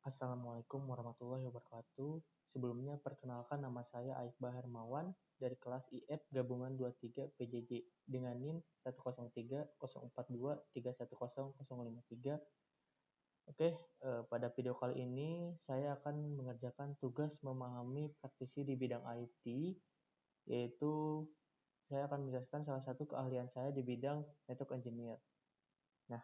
Assalamualaikum warahmatullahi wabarakatuh. Sebelumnya perkenalkan nama saya Iqbal Hermawan dari kelas IF gabungan 23 PJJ dengan NIM 10304231053. Oke, pada video kali ini saya akan mengerjakan tugas memahami praktisi di bidang IT, yaitu saya akan menjelaskan salah satu keahlian saya di bidang network engineer. Nah,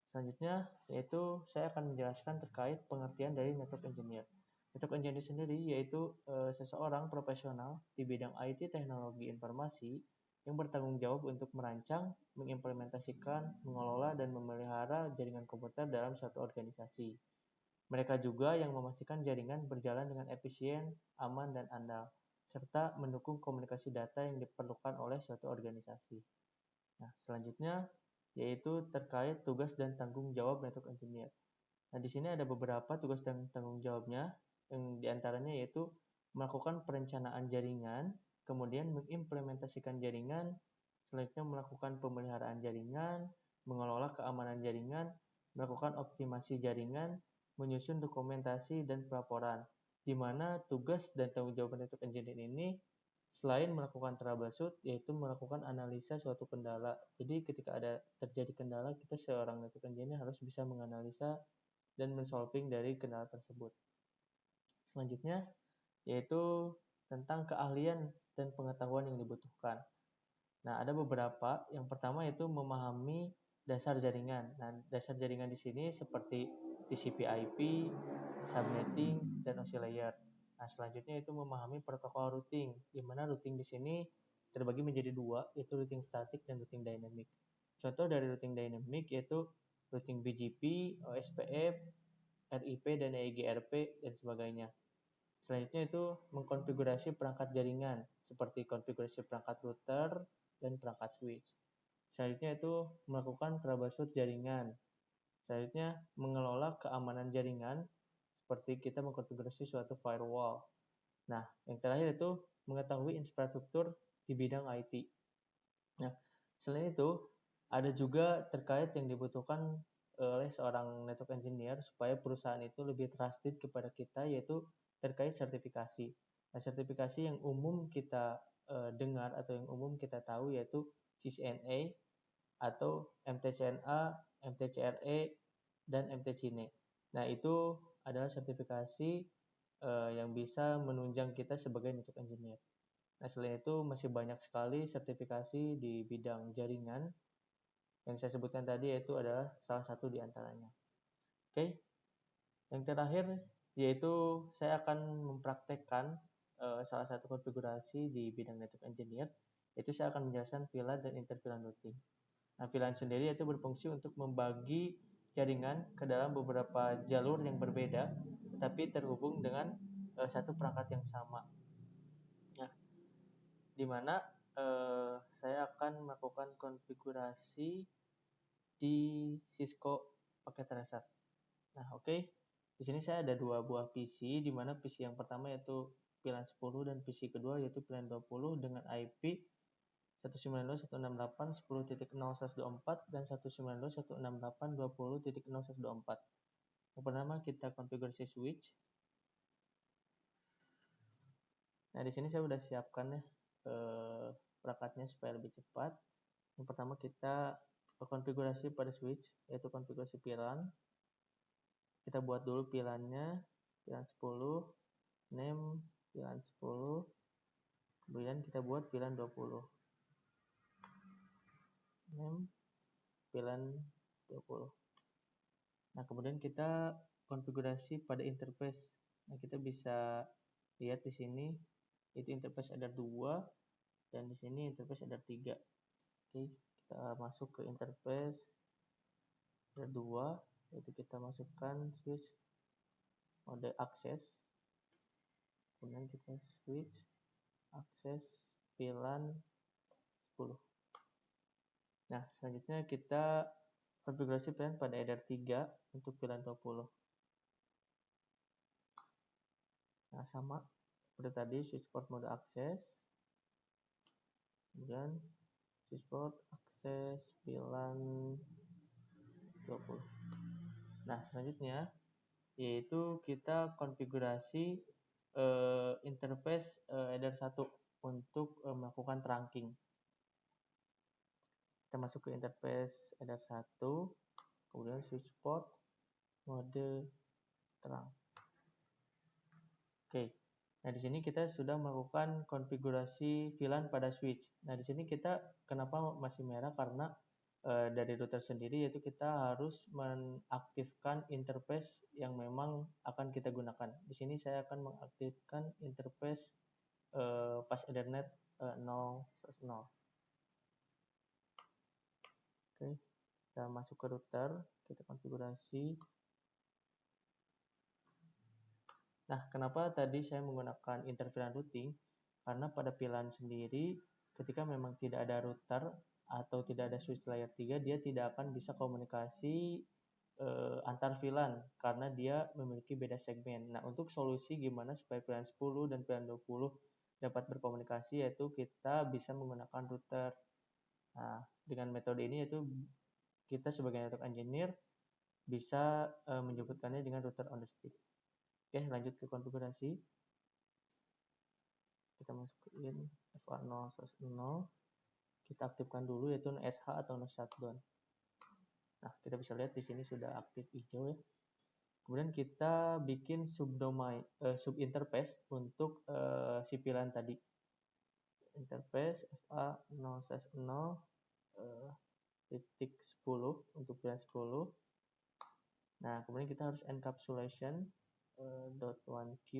selanjutnya yaitu saya akan menjelaskan terkait pengertian dari network engineer. Network engineer sendiri yaitu seseorang profesional di bidang IT teknologi informasi yang bertanggung jawab untuk merancang, mengimplementasikan, mengelola, dan memelihara jaringan komputer dalam suatu organisasi. Mereka juga yang memastikan jaringan berjalan dengan efisien, aman, dan andal, serta mendukung komunikasi data yang diperlukan oleh suatu organisasi. Nah, selanjutnya yaitu terkait tugas dan tanggung jawab network engineer. Nah, di sini ada beberapa tugas dan tanggung jawabnya, yang diantaranya yaitu melakukan perencanaan jaringan, kemudian mengimplementasikan jaringan, selanjutnya melakukan pemeliharaan jaringan, mengelola keamanan jaringan, melakukan optimasi jaringan, menyusun dokumentasi dan pelaporan, di mana tugas dan tanggung jawab network engineer ini selain melakukan troubleshoot, yaitu melakukan analisa suatu kendala. Jadi ketika ada terjadi kendala, kita seorang network engineer harus bisa menganalisa dan men-solving dari kendala tersebut. Selanjutnya, yaitu tentang keahlian dan pengetahuan yang dibutuhkan. Nah, ada beberapa. Yang pertama yaitu memahami dasar jaringan. Nah, dasar jaringan di sini seperti TCP/IP, subnetting, dan OSI layer. Nah, selanjutnya itu memahami protokol routing, di mana routing di sini terbagi menjadi dua, yaitu routing static dan routing dynamic. Contoh dari routing dynamic yaitu routing BGP, OSPF, RIP, dan EIGRP, dan sebagainya. Selanjutnya itu mengkonfigurasi perangkat jaringan, seperti konfigurasi perangkat router dan perangkat switch. Selanjutnya itu melakukan troubleshoot jaringan. Selanjutnya mengelola keamanan jaringan, seperti kita mengkonfigurasi suatu firewall. Nah, yang terakhir itu mengetahui infrastruktur di bidang IT. Nah, selain itu, ada juga terkait yang dibutuhkan oleh seorang network engineer supaya perusahaan itu lebih trusted kepada kita, yaitu terkait sertifikasi. Nah, sertifikasi yang umum kita dengar atau yang umum kita tahu yaitu CCNA atau MTCNA, MTCRE, dan MTCINE. Nah, itu adalah sertifikasi yang bisa menunjang kita sebagai network engineer. Nah, selain itu masih banyak sekali sertifikasi di bidang jaringan yang saya sebutkan tadi, yaitu adalah salah satu di antaranya. Oke. Yang terakhir yaitu saya akan mempraktekkan salah satu konfigurasi di bidang network engineer, yaitu saya akan menjelaskan VLAN dan inter-VLAN routing. Nah, VLAN sendiri itu berfungsi untuk membagi jaringan ke dalam beberapa jalur yang berbeda, tetapi terhubung dengan satu perangkat yang sama. Nah, di mana saya akan melakukan konfigurasi di Cisco Packet Tracer. Nah, oke. Di sini saya ada dua buah PC, di mana PC yang pertama yaitu VLAN 10 dan PC kedua yaitu VLAN 20 dengan IP 192.168.10.0.124 dan 192.168.20.0.124. Yang pertama kita konfigurasi switch. Nah, di sini saya sudah siapkan ya perangkatnya supaya lebih cepat. Yang pertama kita konfigurasi pada switch, yaitu konfigurasi VLAN. Kita buat dulu VLAN-nya, VLAN 10, name VLAN 10, kemudian kita buat VLAN 20. Name VLAN 20. Nah, kemudian kita konfigurasi pada interface. Nah, kita bisa lihat di sini itu interface ada 2 dan di sini interface ada 3. Oke, kita masuk ke interface ada 2, yaitu kita masukkan switch mode akses. Kemudian kita switch akses VLAN 10. Nah, selanjutnya kita konfigurasi VLAN pada header 3 untuk VLAN 20. Nah, sama seperti tadi, switch port mode akses. Kemudian switch port akses VLAN 20. Nah, selanjutnya yaitu kita konfigurasi interface header 1 untuk melakukan trunking. Kita masuk ke interface header 1, kemudian switch port, mode trunk. Oke. Nah, di sini kita sudah melakukan konfigurasi VLAN pada switch. Nah, di sini kita kenapa masih merah, karena dari router sendiri yaitu kita harus mengaktifkan interface yang memang akan kita gunakan. Di sini saya akan mengaktifkan interface pas Ethernet 0/0. Oke, kita masuk ke router, kita konfigurasi. Nah, kenapa tadi saya menggunakan interVLAN routing? Karena pada VLAN sendiri, ketika memang tidak ada router atau tidak ada switch layer 3, dia tidak akan bisa komunikasi antar VLAN karena dia memiliki beda segmen. Nah, untuk solusi gimana supaya VLAN 10 dan VLAN 20 dapat berkomunikasi, yaitu kita bisa menggunakan router. Nah, dengan metode ini yaitu kita sebagai network engineer bisa menyebutkannya dengan router on the stick. Oke, lanjut ke konfigurasi. Kita masukin FA0/0. Kita aktifkan dulu yaitu SH atau no shutdown. Nah, kita bisa lihat di sini sudah aktif hijau ya. Kemudian kita bikin subinterface untuk si VLAN tadi. Interface FA0/0 titik 10 untuk VLAN 10. Nah, kemudian kita harus encapsulation .1q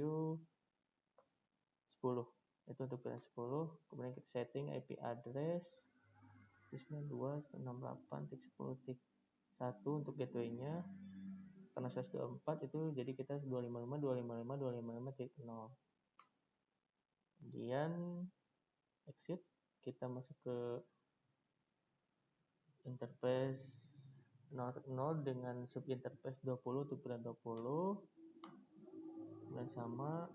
10 itu untuk VLAN 10. Kemudian kita setting IP address 92.168.10.1 untuk gateway-nya. Karena SAS 24 itu jadi kita 255.255.255.0. Kemudian exit, kita masuk ke interface 0 dengan subinterface 20 untuk VLAN 20. Dan sama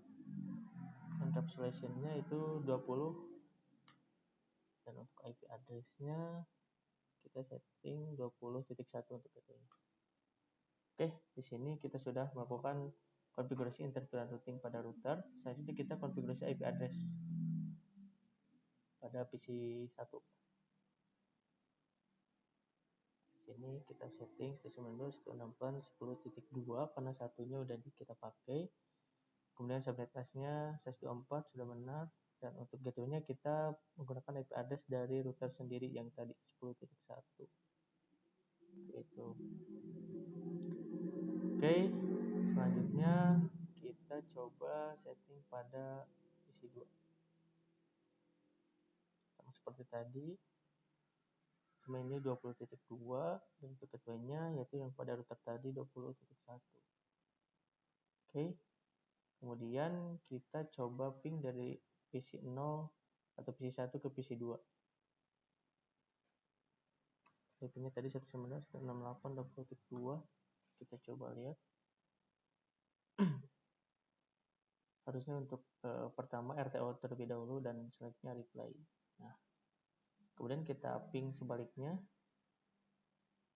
encapsulation-nya itu 20. Dan untuk IP address-nya kita setting 20.1 untuk gateway. Oke, di sini kita sudah melakukan konfigurasi interVLAN routing pada router. Selanjutnya kita konfigurasi IP address pada PC 1. Di sini kita setting 192.168.10.2 karena satunya udah kita pakai. Kemudian subnet mask-nya SAS24 sudah benar. Dan untuk gateway-nya kita menggunakan IP address dari router sendiri yang tadi 10.1. Gitu. Oke, selanjutnya kita coba setting pada PC 2. Sama seperti tadi, cuma ini 20.2 dan untuk gateway-nya yaitu yang pada router tadi 20.1. Oke, kemudian kita coba ping dari PC 0 atau PC 1 ke PC 2. IP-nya tadi 192.168.20.2. Kita coba lihat. Harusnya untuk pertama RTO terlebih dahulu dan selanjutnya reply. Nah, kemudian kita ping sebaliknya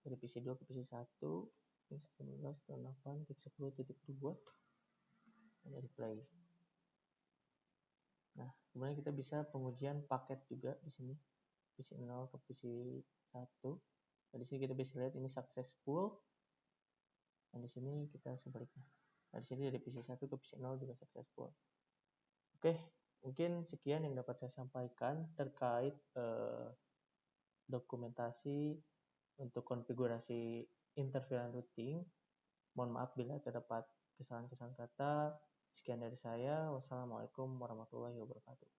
dari PC 2 ke PC 1 ping 19.8.10.2 dan reply. Nah, kemudian kita bisa pengujian paket juga di sini PC 0 ke PC 1. Nah, di sini kita bisa lihat ini successful. Dan di sini kita sebaliknya. Nah, di sini dari PC 1 ke PC 0 juga successful. Oke, mungkin sekian yang dapat saya sampaikan terkait dokumentasi untuk konfigurasi interVLAN routing. Mohon maaf bila terdapat kesalahan-kesalahan kata. Sekian dari saya. Wassalamualaikum warahmatullahi wabarakatuh.